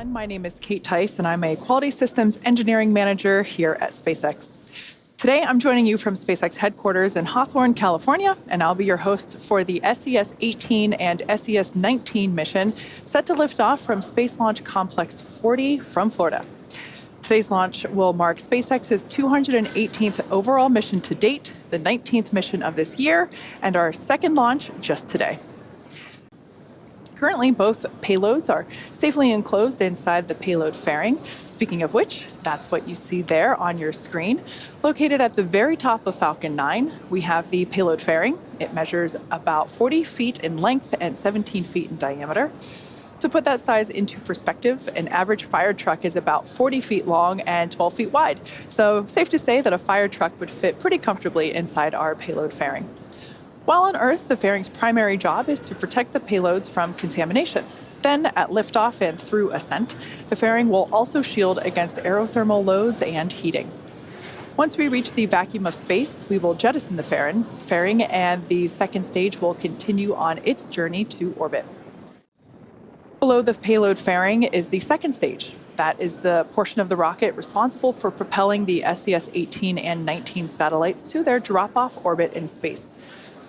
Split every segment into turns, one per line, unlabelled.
everyone. My name is Kate Tice, and I'm a Quality Systems Engineering Manager here at SpaceX. Today, I'm joining you from SpaceX headquarters in Hawthorne, California, and I'll be your host for the SES-18 and SES-19 mission set to lift off from Space Launch Complex 40 from Florida. Today's launch will mark SpaceX's 218th overall mission to date, the 19th mission of this year, and our second launch just today. Currently, both payloads are safely enclosed inside the payload fairing. Speaking of which, that's what you see there on your screen. Located at the very top of Falcon 9, we have the payload fairing. It measures about 40 feet in length and 17 feet in diameter. To put that size into perspective, an average fire truck is about 40 feet long and 12 feet wide. So safe to say that a fire truck would fit pretty comfortably inside our payload fairing. While on Earth, the fairing's primary job is to protect the payloads from contamination. Then, at liftoff and through ascent, the fairing will also shield against aerothermal loads and heating. Once we reach the vacuum of space, we will jettison the fairing, and the second stage will continue on its journey to orbit. Below the payload fairing is the second stage. That is the portion of the rocket responsible for propelling the SES-18 and 19 satellites to their drop-off orbit in space.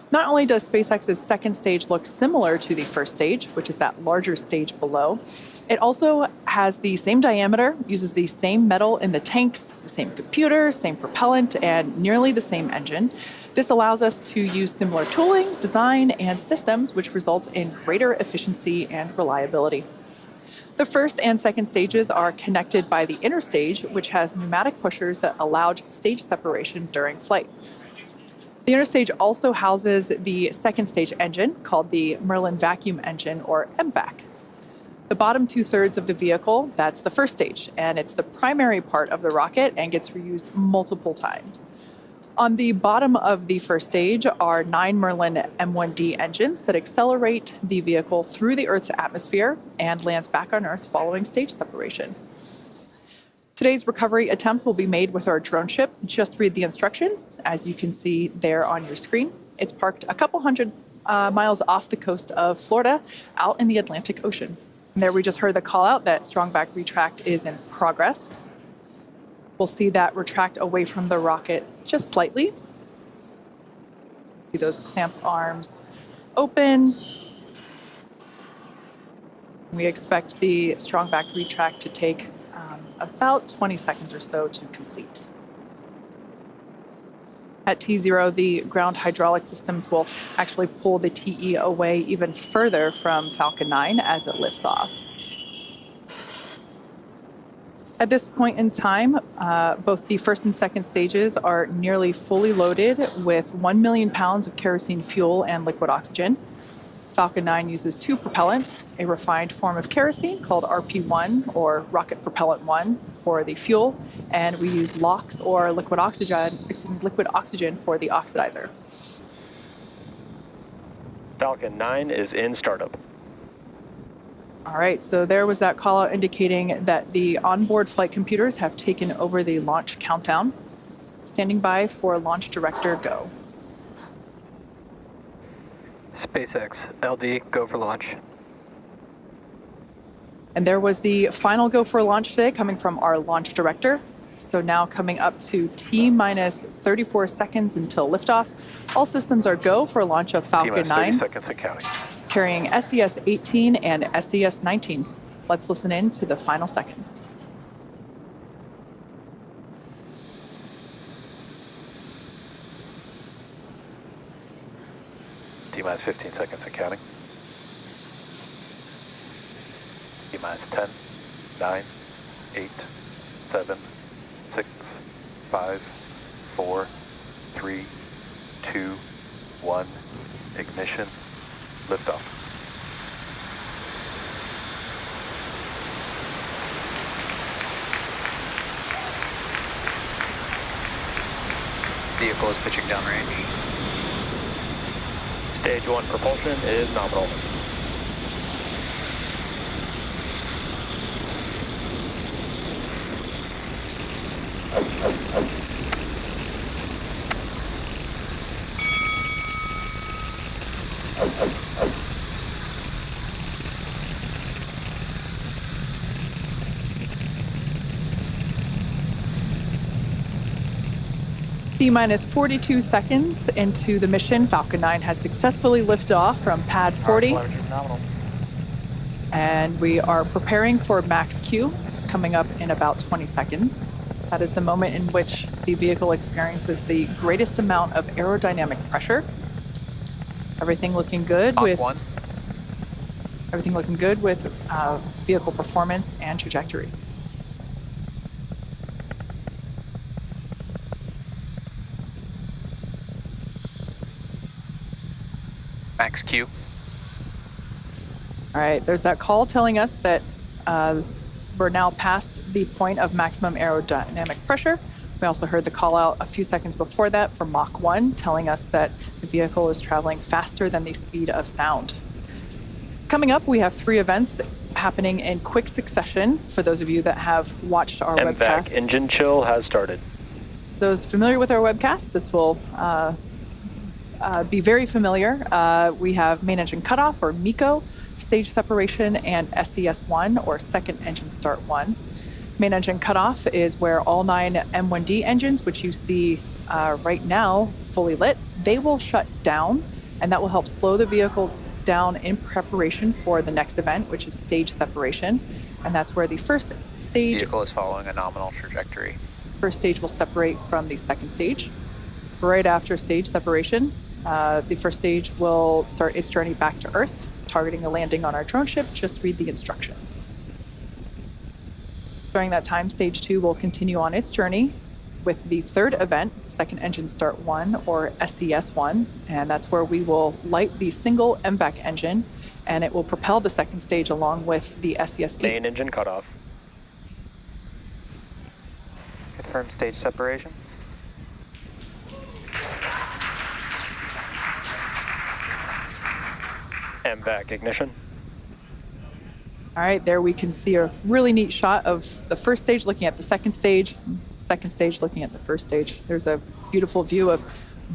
Not only does SpaceX's second stage look similar to the first stage, which is that larger stage below, it also has the same diameter, uses the same metal in the tanks, the same computer, same propellant, and nearly the same engine. This allows us to use similar tooling, design, and systems, which results in greater efficiency and reliability. The first and second stages are connected by the inner stage, which has pneumatic pushers that allow stage separation during flight. The inner stage also houses the second stage engine, called the Merlin Vacuum Engine, or MVAC. The bottom two-thirds of the vehicle, that's the first stage, and it's the primary part of the rocket and gets reused multiple times. On the bottom of the first stage are 9 Merlin M1D engines that accelerate the vehicle through the Earth's atmosphere and lands back on Earth following stage separation. Today's recovery attempt will be made with our drone ship. Just read the instructions, as you can see there on your screen. It's parked a couple hundred miles off the coast of Florida, out in the Atlantic Ocean. And there we just heard the call out that strong back retract is in progress. We'll see that retract away from the rocket just slightly. See those clamp arms open. We expect the strong back retract to take about 20 seconds or so to complete. At T0, the ground hydraulic systems will actually pull the TE away even further from Falcon 9 as it lifts off. At this point in time, both the first and second stages are nearly fully loaded with 1 million pounds of kerosene fuel and liquid oxygen. Falcon 9 uses 2 propellants, a refined form of kerosene called RP1, or Rocket Propellant 1, for the fuel, and we use LOX, or liquid oxygen for the oxidizer.
Falcon 9 is in startup.
All right, so there was that call out indicating that the onboard flight computers have taken over the launch countdown. Standing by for launch director go.
SpaceX, LD, go for launch.
And there was the final go for launch today coming from our launch director. So now coming up to T-minus 34 seconds until liftoff. All systems are go for launch of Falcon 9.
30 seconds and counting.
Carrying SES-18 and SES-19. Let's listen in to the final seconds.
T-minus 15 seconds and counting. T-minus 10, 9, 8, 7, 6, 5, 4, 3, 2, 1, ignition, liftoff.
Vehicle is pitching downrange.
Stage 1 propulsion is nominal.
T-minus 42 seconds into the mission, Falcon 9 has successfully lifted off from pad 40.
Telemetry is nominal.
And we are preparing for max Q, coming up in about 20 seconds. That is the moment in which the vehicle experiences the greatest amount of aerodynamic pressure. Everything looking good with vehicle performance and trajectory.
Max Q.
All right, there's that call telling us that we're now past the point of maximum aerodynamic pressure. We also heard the call out a few seconds before that for Mach 1, telling us that the vehicle is traveling faster than the speed of sound. Coming up, we have 3 events happening in quick succession for those of you that have watched our webcast.
Engine chill has started.
Those familiar with our webcast, this will be very familiar. We have main engine cutoff, or MECO, stage separation, and SES-1, or second engine start 1. Main engine cutoff is where all 9 M1D engines, which you see right now fully lit, they will shut down, and that will help slow the vehicle down in preparation for the next event, which is stage separation. And that's where the first stage...
Vehicle is following a nominal trajectory.
First stage will separate from the second stage. Right after stage separation, the first stage will start its journey back to Earth, targeting a landing on our drone ship. Just read the instructions. During that time, stage 2 will continue on its journey with the third event, second engine start 1, or SES-1, and that's where we will light the single MVAC engine, and it will propel the second stage along with the SES-18.
Main engine cutoff.
Confirm stage separation.
MVAC ignition.
All right, there we can see a really neat shot of the first stage looking at the second stage looking at the first stage. There's a beautiful view of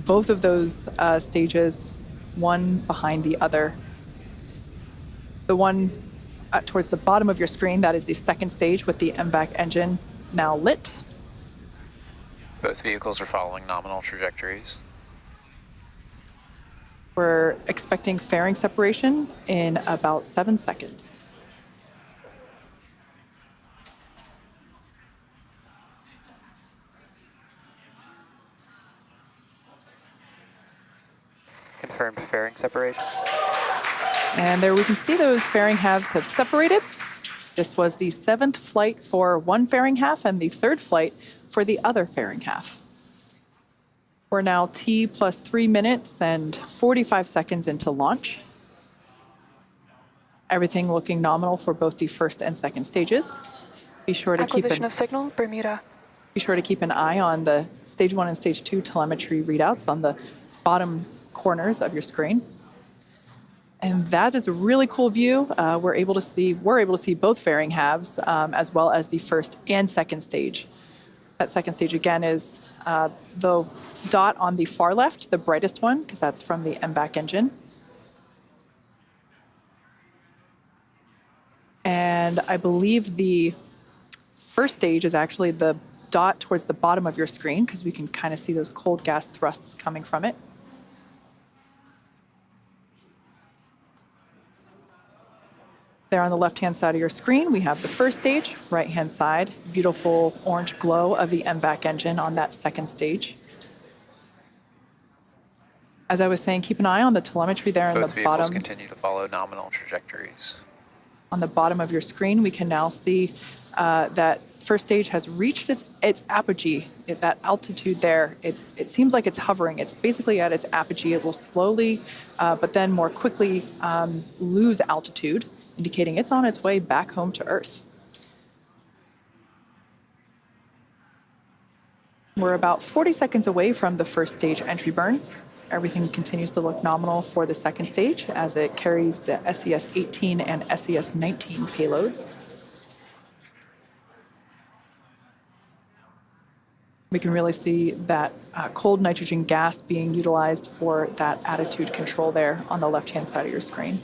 both of those stages, one behind the other. The one towards the bottom of your screen, that is the second stage with the MVAC engine now lit.
Both vehicles are following nominal trajectories.
We're expecting fairing separation in about 7 seconds.
Confirmed fairing separation.
And there we can see those fairing halves have separated. This was the 7th flight for one fairing half and the 3rd flight for the other fairing half. We're now T plus 3 minutes and 45 seconds into launch. Everything looking nominal for both the first and second stages. Be sure to
Acquisition of signal, Bermuda.
Be sure to keep an eye on the stage 1 and stage 2 telemetry readouts on the bottom corners of your screen. And that is a really cool view. We're able to see both fairing halves as well as the first and second stage. That second stage again is the dot on the far left, the brightest one, because that's from the MVAC engine. And I believe the first stage is actually the dot towards the bottom of your screen, because we can kind of see those cold gas thrusts coming from it. There on the left-hand side of your screen, we have the first stage, right-hand side, beautiful orange glow of the MVAC engine on that second stage. As I was saying, keep an eye on the telemetry there in
Both
the
vehicles
bottom.
continue to follow nominal trajectories.
On the bottom of your screen, we can now see that first stage has reached its apogee, that altitude there. It seems like it's hovering. It's basically at its apogee. It will slowly, but then more quickly lose altitude, indicating it's on its way back home to Earth. We're about 40 seconds away from the first stage entry burn. Everything continues to look nominal for the second stage as it carries the SES-18 and SES-19 payloads. We can really see that cold nitrogen gas being utilized for that attitude control there on the left-hand side of your screen.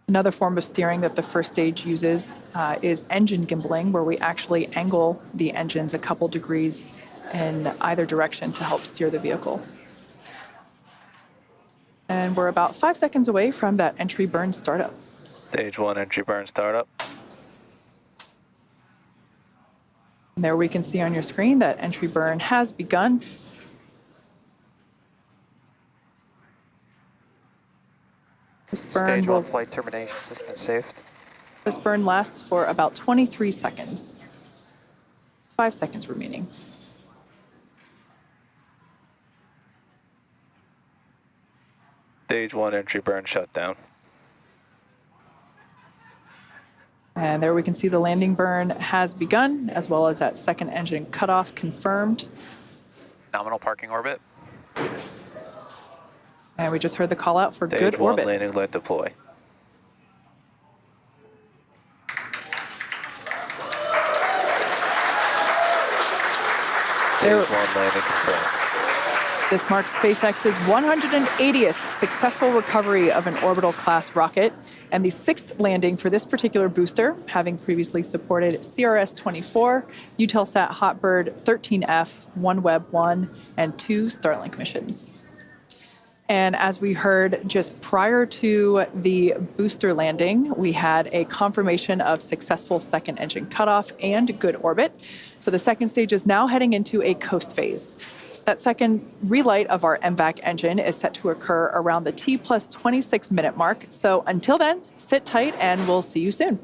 Another form of steering that the first stage uses is engine gimbaling, where we actually angle the engines a couple degrees in either direction to help steer the vehicle. And we're about 5 seconds away from that entry burn startup.
Stage 1 entry burn startup.
And there we can see on your screen that entry burn has begun.
Stage 1 flight terminations has been saved.
This burn lasts for about 23 seconds. 5 seconds remaining.
Stage 1 entry burn shutdown.
And there we can see the landing burn has begun, as well as that second engine cutoff confirmed.
Nominal parking orbit.
And we just heard the call out for
Stage
good
1
orbit.
landing light deploy. Stage 1 landing confirmed.
This marks SpaceX's 180th successful recovery of an orbital class rocket and the 6th landing for this particular booster, having previously supported CRS-24, Eutelsat HOTBIRD 13F, OneWeb 1, and 2 Starlink missions. And as we heard just prior to the booster landing, we had a confirmation of successful second engine cutoff and good orbit. So the second stage is now heading into a coast phase. That second relight of our MVAC engine is set to occur around the T+26 minute mark. So until then, sit tight and we'll see you soon.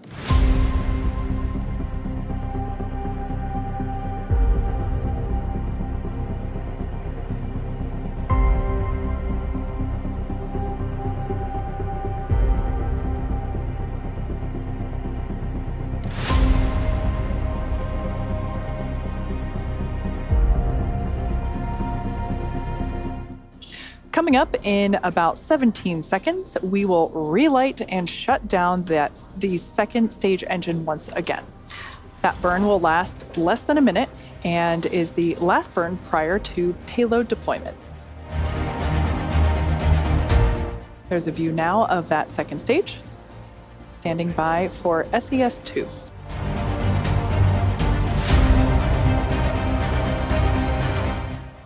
Coming up in about 17 seconds, we will relight and shut down the second stage engine once again. That burn will last less than a minute and is the last burn prior to payload deployment. There's a view now of that second stage. Standing by for SES-2.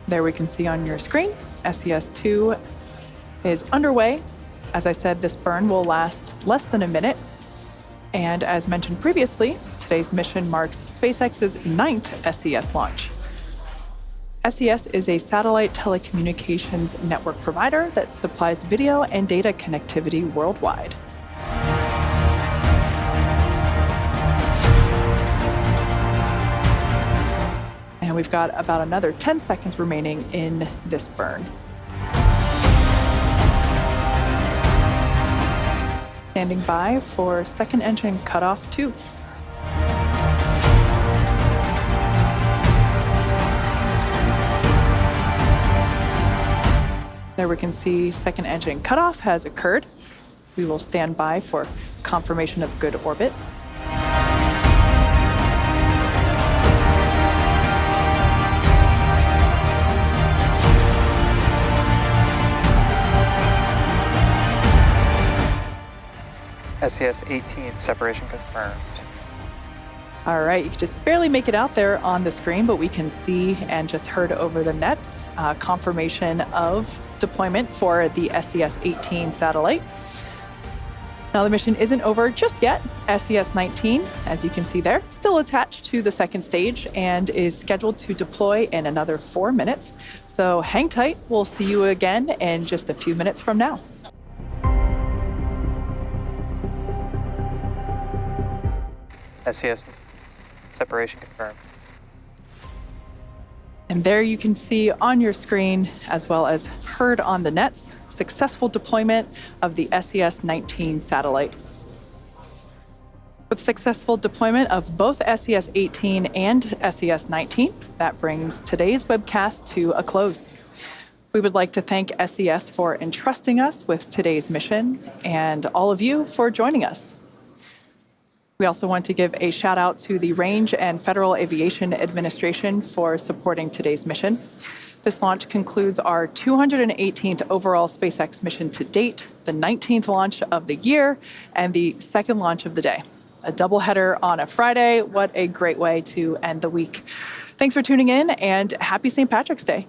There we can see on your screen, SES-2 is underway. As I said, this burn will last less than a minute. And as mentioned previously, today's mission marks SpaceX's 9th SES launch. SES is a satellite telecommunications network provider that supplies video and data connectivity worldwide. And we've got about another 10 seconds remaining in this burn. Standing by for second engine cutoff 2. There we can see second engine cutoff has occurred. We will stand by for confirmation of good orbit.
SES-18 separation confirmed.
All right, you can just barely make it out there on the screen, but we can see and just heard over the nets confirmation of deployment for the SES-18 satellite. Now the mission isn't over just yet. SES-19, as you can see there, still attached to the second stage and is scheduled to deploy in another 4 minutes. So hang tight, we'll see you again in just a few minutes from now.
SES separation confirmed.
And there you can see on your screen, as well as heard on the nets, successful deployment of the SES-19 satellite. With successful deployment of both SES-18 and SES-19, that brings today's webcast to a close. We would like to thank SES for entrusting us with today's mission and all of you for joining us. We also want to give a shout out to the Range and Federal Aviation Administration for supporting today's mission. This launch concludes our 218th overall SpaceX mission to date, the 19th launch of the year, and the second launch of the day. A doubleheader on a Friday. What a great way to end the week. Thanks for tuning in, and happy St. Patrick's Day.